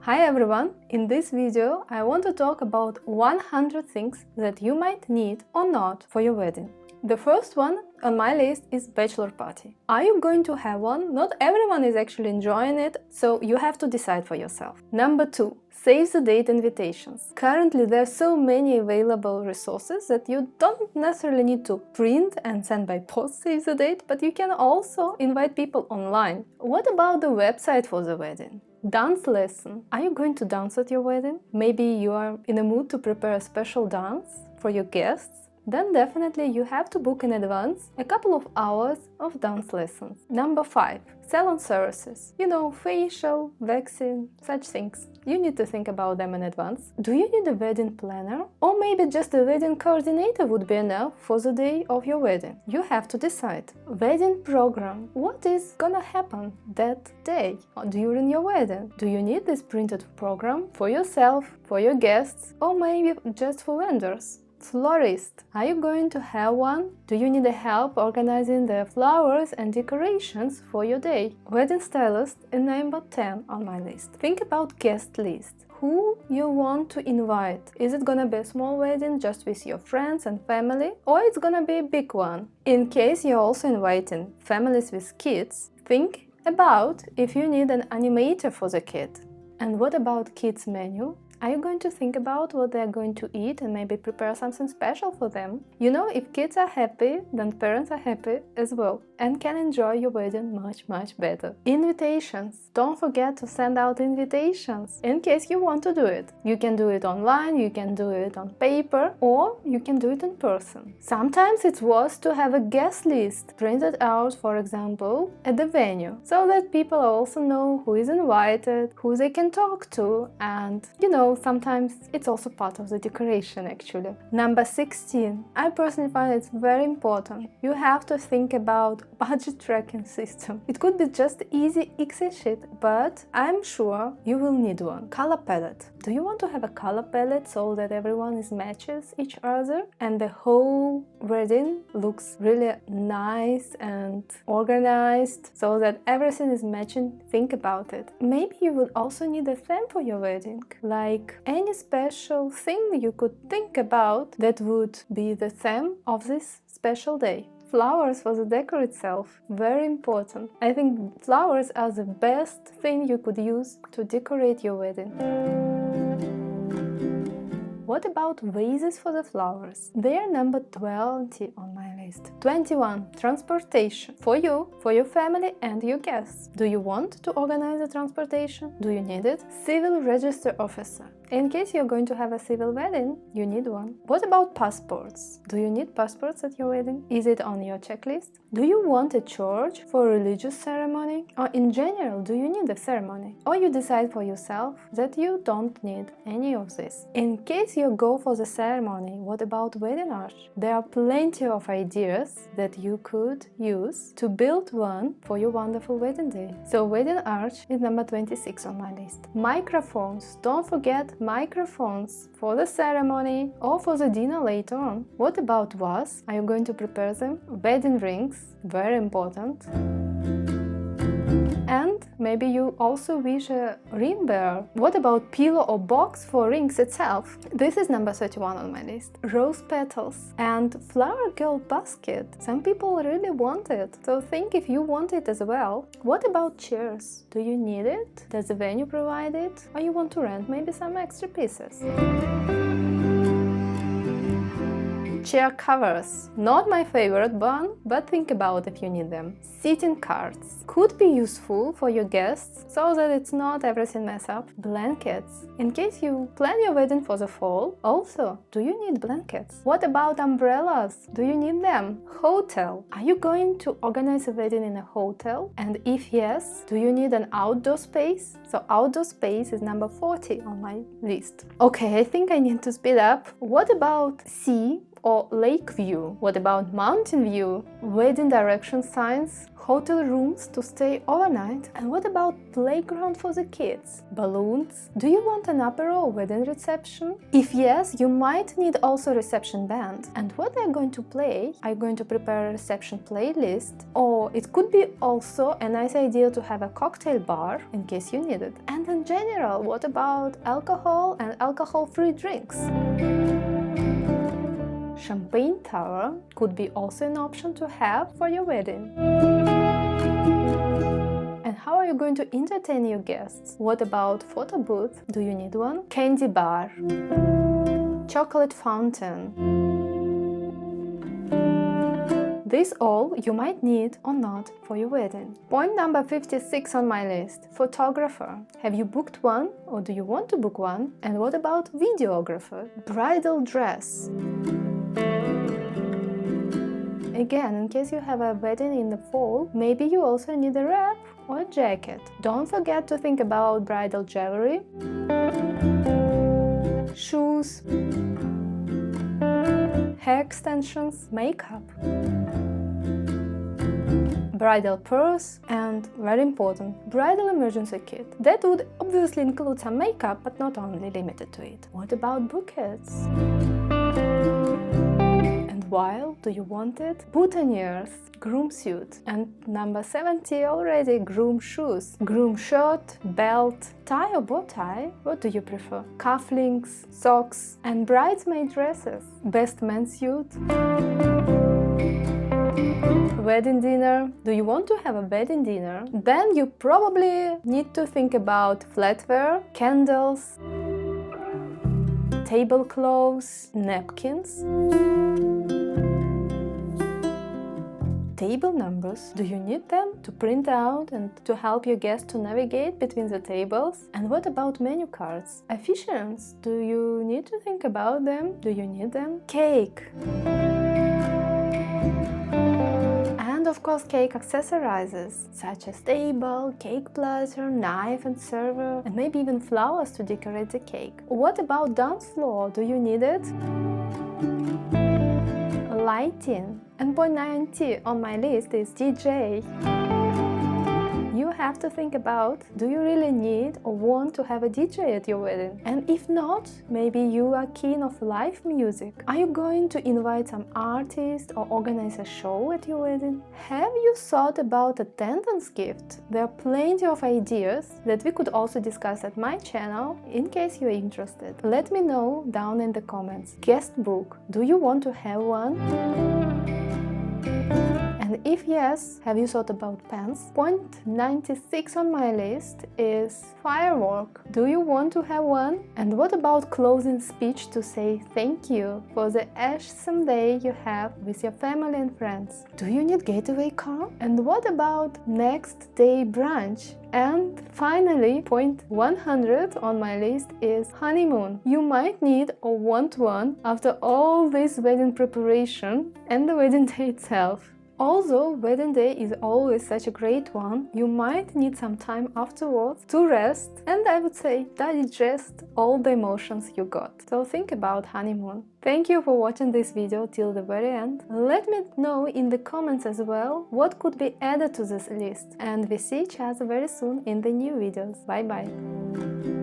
Hi everyone! In this video I want to talk about 100 things that you might need or not for your wedding. The first one on my list is bachelor party. Are you going to have one? Not everyone is actually enjoying it, so you have to decide for yourself. Number 2. Save the date invitations. Currently there are so many available resources that you don't necessarily need to print and send by post save the date, but you can also invite people online. What about the website for the wedding? Dance lesson. Are you going to dance at your wedding? Maybe you are in a mood to prepare a special dance for your guests? Then definitely you have to book in advance a couple of hours of dance lessons. Number 5. Salon services. Facial, waxing, such things. You need to think about them in advance. Do you need a wedding planner? Or maybe just a wedding coordinator would be enough for the day of your wedding? You have to decide. Wedding program. What is gonna happen that day or during your wedding? Do you need this printed program for yourself, for your guests, or maybe just for vendors? Florist. Are you going to have one? Do you need help organizing the flowers and decorations for your day? Wedding stylist is number 10 on my list. Think about guest list. Who you want to invite? Is it gonna be a small wedding just with your friends and family? Or it's gonna be a big one? In case you're also inviting families with kids, think about if you need an animator for the kid. And what about kids' menu? Are you going to think about what they're going to eat and maybe prepare something special for them? If kids are happy, then parents are happy as well and can enjoy your wedding much better. Invitations. Don't forget to send out invitations in case you want to do it. You can do it online, you can do it on paper, or you can do it in person. Sometimes it's worth to have a guest list printed out, for example, at the venue, so that people also know who is invited, who they can talk to, and sometimes it's also part of the decoration actually. Number 16. I personally find it's very important. You have to think about budget tracking system. It could be just easy Excel sheet, but I'm sure you will need one. Color palette. Do you want to have a color palette so that everyone matches each other and the whole wedding looks really nice and organized so that everything is matching? Think about it. Maybe you would also need a theme for your wedding, like any special thing you could think about that would be the theme of this special day. Flowers for the decor itself, very important. I think flowers are the best thing you could use to decorate your wedding. What about vases for the flowers? They are number 20 on my list. 21. Transportation. For you, for your family and your guests. Do you want to organize the transportation? Do you need it? Civil register officer. In case you're going to have a civil wedding, you need one. What about passports? Do you need passports at your wedding? Is it on your checklist? Do you want a church for a religious ceremony? Or in general, do you need a ceremony? Or you decide for yourself that you don't need any of this? In case you go for the ceremony, what about wedding arch? There are plenty of ideas that you could use to build one for your wonderful wedding day. So wedding arch is number 26 on my list. Microphones. Don't forget microphones for the ceremony or for the dinner later on. What about vases? Are you going to prepare them? Wedding rings, very important. And maybe you also wish a ring bearer. What about pillow or box for rings itself? This is number 31 on my list. Rose petals and flower girl basket. Some people really want it, so think if you want it as well. What about chairs? Do you need it? Does the venue provide it? Or you want to rent maybe some extra pieces? Chair covers. Not my favorite one, but think about if you need them. Seating cards. Could be useful for your guests, so that it's not everything mess up. Blankets. In case you plan your wedding for the fall, also, do you need blankets? What about umbrellas? Do you need them? Hotel. Are you going to organize a wedding in a hotel? And if yes, do you need an outdoor space? So outdoor space is number 40 on my list. Okay, I think I need to speed up. What about sea or lake view? What about mountain view? Wedding direction signs? Hotel rooms to stay overnight? And what about playground for the kids? Balloons? Do you want an apero or wedding reception? If yes, you might need also reception band. And what are you going to play? Are you going to prepare a reception playlist? Or it could be also a nice idea to have a cocktail bar in case you need it. And in general, what about alcohol and alcohol-free drinks? Champagne tower could be also an option to have for your wedding. And how are you going to entertain your guests? What about photo booth? Do you need one? Candy bar? Chocolate fountain? This all you might need or not for your wedding. Point number 56 on my list. Photographer. Have you booked one or do you want to book one? And what about videographer? Bridal dress. Again, in case you have a wedding in the fall, maybe you also need a wrap or a jacket. Don't forget to think about bridal jewelry, shoes, hair extensions, makeup, bridal purse, and, very important, bridal emergency kit. That would obviously include some makeup, but not only limited to it. What about bouquets? While do you want it? Boutonnieres, groom suit, and number 70 already, groom shoes, groom shirt, belt, tie or bow tie, what do you prefer? Cufflinks, socks, and bridesmaid dresses, best man suit. Wedding dinner. Do you want to have a wedding dinner? Then you probably need to think about flatware, candles, tablecloths, napkins. Table numbers. Do you need them to print out and to help your guests to navigate between the tables? And what about menu cards? Officiants. Do you need to think about them? Do you need them? Cake. And of course cake accessorizes, such as table, cake platter, knife and server, and maybe even flowers to decorate the cake. What about dance floor? Do you need it? Lighting. And point 90 on my list is DJ. You have to think about, do you really need or want to have a DJ at your wedding? And if not, maybe you are keen of live music. Are you going to invite some artist or organize a show at your wedding? Have you thought about attendance gift? There are plenty of ideas that we could also discuss at my channel in case you're interested. Let me know down in the comments. Guest book. Do you want to have one? And if yes, have you thought about pens? Point 96 on my list is firework. Do you want to have one? And what about closing speech to say thank you for the awesome day you have with your family and friends? Do you need getaway car? And what about next day brunch? And finally, point 100 on my list is honeymoon. You might need or want one after all this wedding preparation and the wedding day itself. Although wedding day is always such a great one, you might need some time afterwards to rest and I would say digest all the emotions you got. So think about honeymoon. Thank you for watching this video till the very end. Let me know in the comments as well what could be added to this list. And we see each other very soon in the new videos. Bye bye!